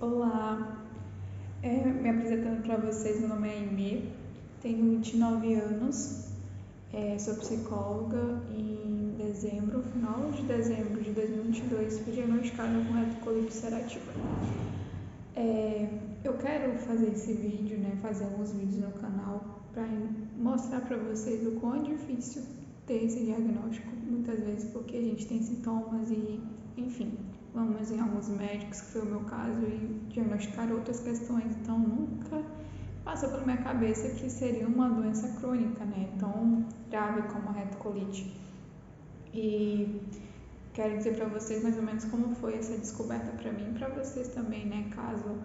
Olá, me apresentando para vocês, meu nome é Aimee, tenho 29 anos, sou psicóloga e em final de dezembro de 2022, fui diagnosticada com retocolite ulcerativa. Eu quero fazer esse vídeo, fazer alguns vídeos no canal para mostrar para vocês o quão é difícil ter esse diagnóstico, muitas vezes porque a gente tem sintomas e, enfim, vamos em alguns médicos, que foi o meu caso, e diagnosticar outras questões, então nunca passou pela minha cabeça que seria uma doença crônica, tão grave como a retocolite. E quero dizer para vocês mais ou menos como foi essa descoberta para mim, para vocês também, caso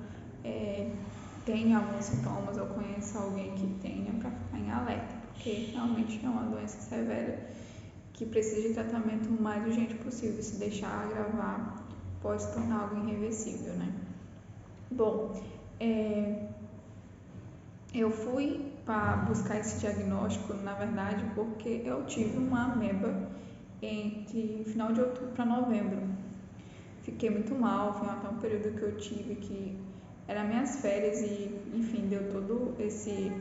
tenha alguns sintomas ou conheça alguém que tenha, para ficar em alerta, porque realmente é uma doença severa que precisa de tratamento o mais urgente possível. Se deixar agravar, pode se tornar algo irreversível, Bom, eu fui para buscar esse diagnóstico, na verdade, porque eu tive uma ameba entre final de outubro para novembro. Fiquei muito mal, foi até um período que eu tive que era minhas férias e, enfim, deu todo esse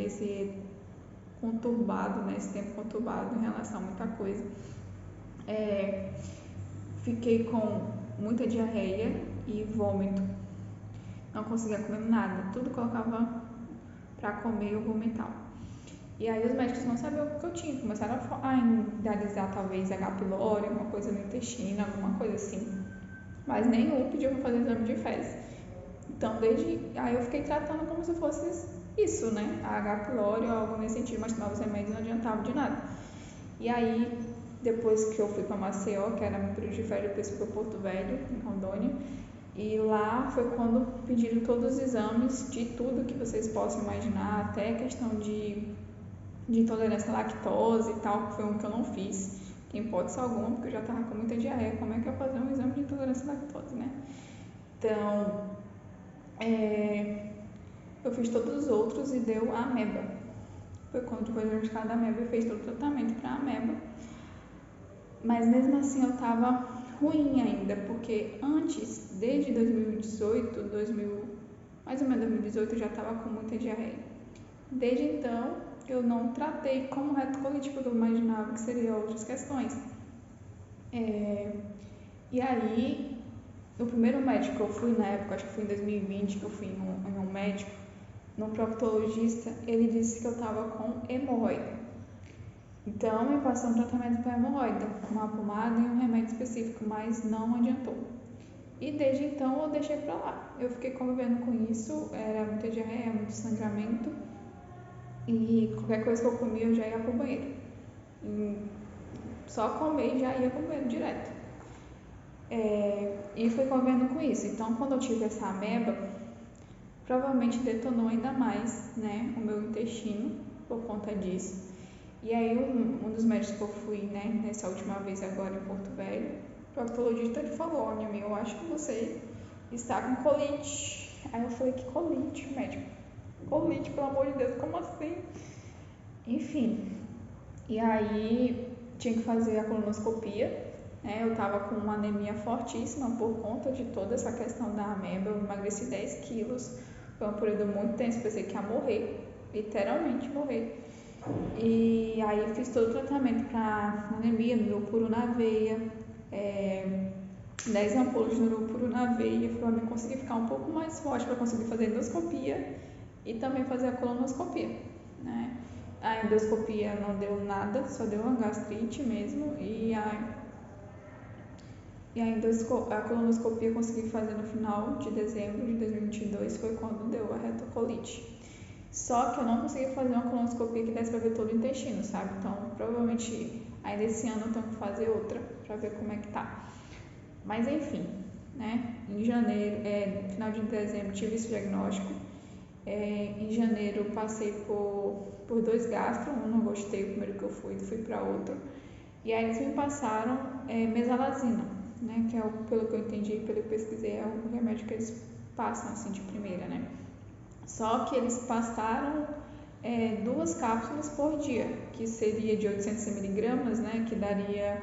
conturbado, esse tempo conturbado em relação a muita coisa. Fiquei com muita diarreia e vômito. Não conseguia comer nada, tudo colocava para comer eu vomitava. E aí os médicos não sabiam o que eu tinha, começaram a idealizar talvez H. pylori, alguma coisa no intestino, alguma coisa assim. Mas nenhum pediu para fazer exame de fezes. Então, aí eu fiquei tratando como se fosse isso, A H. pylori ou algo nesse sentido, mas tomava os remédios não adiantava de nada. E aí, depois que eu fui para Maceió, que era meu período de férias, depois fui para Porto Velho, em Rondônia, e lá foi quando pediram todos os exames de tudo que vocês possam imaginar, até questão de intolerância à lactose e tal, que foi um que eu não fiz, em hipótese alguma, porque eu já estava com muita diarreia. Como é que eu ia fazer um exame de intolerância à lactose, Então, eu fiz todos os outros e deu a ameba. Foi quando foi diagnosticada a ameba e fez todo o tratamento para a ameba. Mas mesmo assim eu estava ruim ainda, porque antes, desde 2018, mais ou menos 2018, eu já estava com muita diarreia. Desde então, eu não tratei como retocolite, porque eu imaginava que seriam outras questões. E aí, o primeiro médico que eu fui na época, acho que foi em 2020, que eu fui em um médico, no proctologista, ele disse que eu estava com hemorroida. Então, me passou um tratamento para hemorroida, uma pomada e um remédio específico, mas não adiantou. E desde então eu deixei pra lá. Eu fiquei convivendo com isso, era muita diarreia, muito sangramento, e qualquer coisa que eu comia eu já ia pro banheiro. Só comer e já ia pro banheiro direto. E fui convivendo com isso. Então, quando eu tive essa ameba, provavelmente detonou ainda mais, o meu intestino por conta disso. E aí um dos médicos que eu fui, nessa última vez agora em Porto Velho, o proctologista, ele falou: olha, eu acho que você está com colite. Aí eu falei: que colite, médico? Colite, pelo amor de Deus, como assim? Enfim, e aí tinha que fazer a colonoscopia, eu tava com uma anemia fortíssima por conta de toda essa questão da ameba. Eu emagreci 10 quilos, foi um período muito tenso, pensei que ia morrer, literalmente morrer. E aí fiz todo o tratamento para anemia, Nurupuro na veia, 10 ampolas de Nurupuro na veia, para mim conseguir ficar um pouco mais forte, para conseguir fazer endoscopia e também fazer a colonoscopia, A endoscopia não deu nada, só deu uma gastrite mesmo, e a colonoscopia eu consegui fazer no final de dezembro de 2022, foi quando deu a retocolite. Só que eu não consegui fazer uma colonoscopia que desse pra ver todo o intestino, sabe? Então, provavelmente, ainda esse ano eu tenho que fazer outra pra ver como é que tá. Mas, enfim, Em janeiro, final de dezembro, tive esse diagnóstico. Em janeiro, passei por 2 gastro, um não gostei, o primeiro que eu fui pra outro. E aí eles me passaram mesalazina, que é, pelo que eu entendi, pelo que eu pesquisei, é o remédio que eles passam, assim, de primeira, Só que eles passaram 2 cápsulas por dia, que seria de 800 miligramas, que daria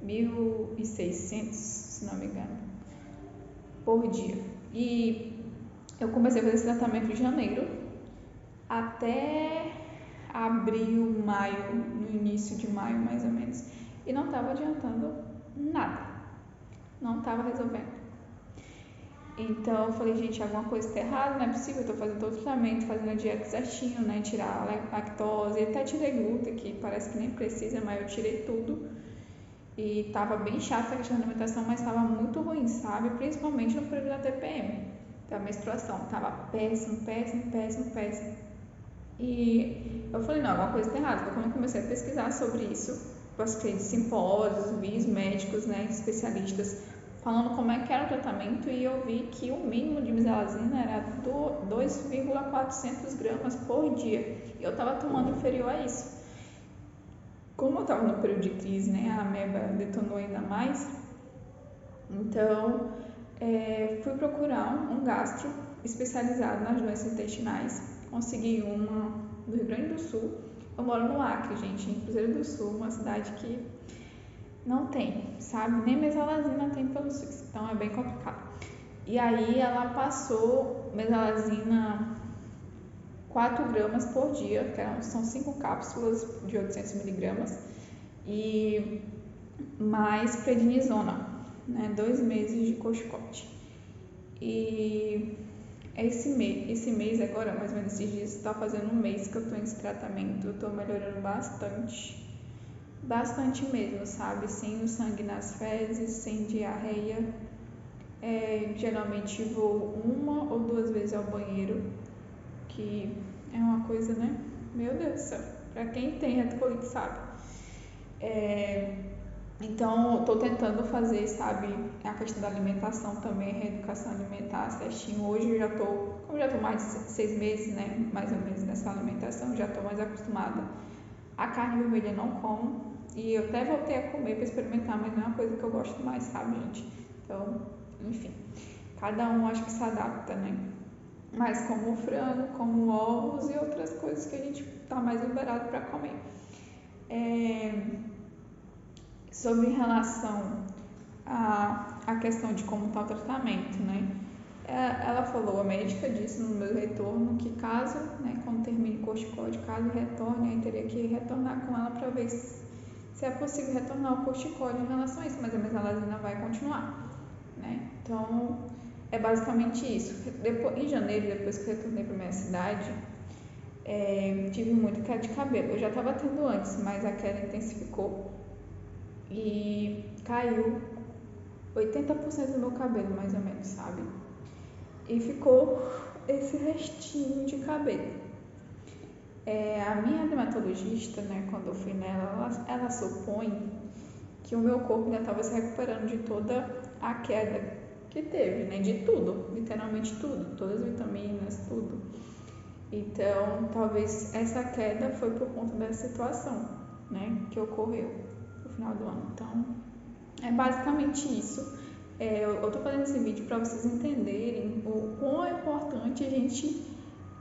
1.600, se não me engano, por dia. E Eu comecei a fazer esse tratamento em janeiro até abril, maio, no início de maio mais ou menos, e não estava adiantando nada, não estava resolvendo. Então eu falei, gente, alguma coisa está errada, não é possível, eu estou fazendo todo o tratamento, fazendo a dieta certinho, né, tirar a lactose, até tirei glúten, que parece que nem precisa, mas eu tirei tudo. E estava bem chata a questão da alimentação, mas estava muito ruim, sabe? Principalmente no período da TPM, da menstruação, estava péssimo, péssimo, péssimo, péssimo. E eu falei, não, alguma coisa está errada. Foi quando eu comecei a pesquisar sobre isso, participei de simpósios, vi os médicos, né, especialistas, falando como é que era o tratamento, e eu vi que o mínimo de mesalazina era 2,400 gramas por dia. Eu estava tomando inferior a isso. Como eu estava no período de crise, né, a ameba detonou ainda mais, então fui procurar um gastro especializado nas doenças intestinais. Consegui uma do Rio Grande do Sul. Eu moro no Acre, gente, em Cruzeiro do Sul, uma cidade que não tem, sabe? Nem mesalazina tem pelo SUS, então é bem complicado. E aí ela passou mesalazina 4 gramas por dia, que são 5 cápsulas de 800 miligramas, e mais prednisona, né? 2 meses de corticoide. E esse mês agora, mais ou menos esses dias, está fazendo um mês que eu estou nesse tratamento, eu estou melhorando bastante mesmo, sabe? Sem o sangue nas fezes, sem diarreia. Geralmente vou 1 ou 2 vezes ao banheiro, que é uma coisa, né? Meu Deus do céu, pra quem tem retocolite sabe. Então, estou tentando fazer, sabe, a questão da alimentação também, reeducação alimentar certinho. Hoje eu já estou, como já estou mais de 6 meses, né, mais ou menos nessa alimentação, já estou mais acostumada. A carne vermelha não como, e eu até voltei a comer para experimentar, mas não é uma coisa que eu gosto mais, sabe, gente? Então, enfim, cada um acho que se adapta, né? Mas como frango, como ovos e outras coisas que a gente está mais liberado para comer. Sobre relação à questão de como está o tratamento, né? Ela falou, a médica disse no meu retorno que caso, né, quando termine o corticoide, caso retorne, aí teria que retornar com ela para ver se é possível retornar o corticoide em relação a isso, mas a mesalazina vai continuar, né? Então, é basicamente isso. Em janeiro, depois que eu retornei para minha cidade, tive muita queda de cabelo. Eu já estava tendo antes, mas a queda intensificou e caiu 80% do meu cabelo, mais ou menos, sabe? E ficou esse restinho de cabelo. A minha dermatologista, né, quando eu fui nela, ela supõe que o meu corpo ainda estava se recuperando de toda a queda que teve, né, de tudo, literalmente tudo, todas as vitaminas, tudo. Então, talvez essa queda foi por conta dessa situação, né, que ocorreu no final do ano. Então, é basicamente isso. Eu estou fazendo esse vídeo para vocês entenderem o quão é importante a gente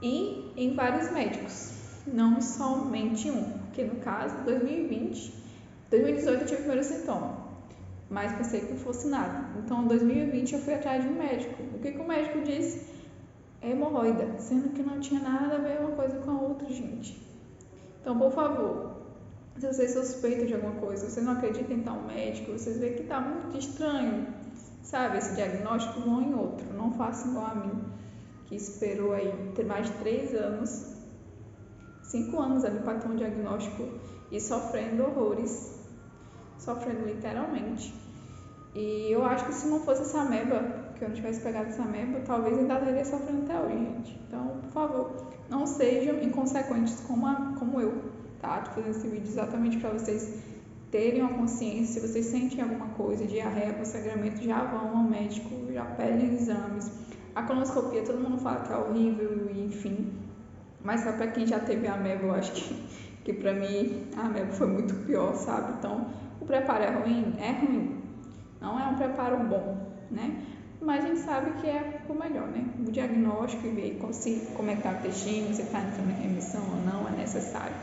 ir em vários médicos, não somente um. Porque no caso, 2020, 2018 eu tive o primeiro sintoma, mas pensei que não fosse nada. Então, em 2020 eu fui atrás de um médico. O que o médico disse? Hemorroida, sendo que não tinha nada a ver uma coisa com a outra, gente. Então, por favor, se vocês suspeitam de alguma coisa, vocês não acreditam em tal médico, vocês veem que está muito estranho, sabe, esse diagnóstico, vão em outro. Não façam igual a mim, que esperou aí ter mais de 3 anos, 5 anos ali para ter um diagnóstico e sofrendo horrores, sofrendo literalmente. E eu acho que se não fosse essa ameba, que eu não tivesse pegado essa ameba, talvez ainda estaria sofrendo até hoje, gente. Então, por favor, não sejam inconsequentes como eu, tá? Tô fazendo esse vídeo exatamente para vocês terem uma consciência. Se vocês sentem alguma coisa, diarreia, sangramento, já vão ao médico, já pedem exames. A colonoscopia, todo mundo fala que é horrível, e enfim. Mas só para quem já teve ameba, eu acho que pra mim a ameba foi muito pior, sabe? Então, o preparo é ruim? É ruim. Não é um preparo bom, né? Mas a gente sabe que é o melhor, né? O diagnóstico e ver como é que tá o intestino, se está entrando em remissão ou não, é necessário.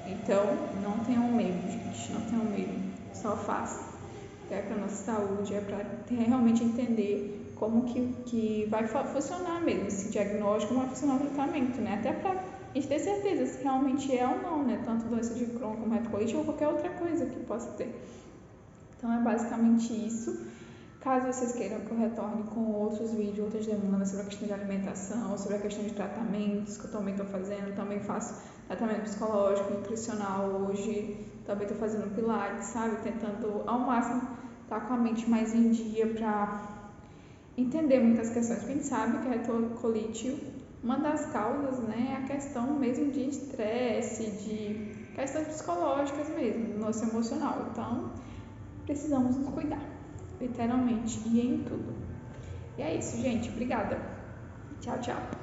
Então, não tenham medo, gente, não tenham medo. Só faça. É para nossa saúde, é para realmente entender como que vai funcionar mesmo esse diagnóstico, como vai funcionar o tratamento, né? Até para a gente ter certeza se realmente é ou não, né? Tanto doença de Crohn como retocolite ou qualquer outra coisa que possa ter. Então é basicamente isso. Caso vocês queiram que eu retorne com outros vídeos, outras demandas sobre a questão de alimentação, sobre a questão de tratamentos, que eu também estou fazendo, também faço tratamento psicológico, nutricional hoje, também estou fazendo pilates, sabe? Tentando ao máximo estar com a mente mais em dia para entender muitas questões, porque a gente sabe que a retocolite, uma das causas, né, é a questão mesmo de estresse, de questões psicológicas mesmo, do nosso emocional. Então, precisamos nos cuidar, literalmente, e em tudo. E é isso, gente. Obrigada. Tchau, tchau.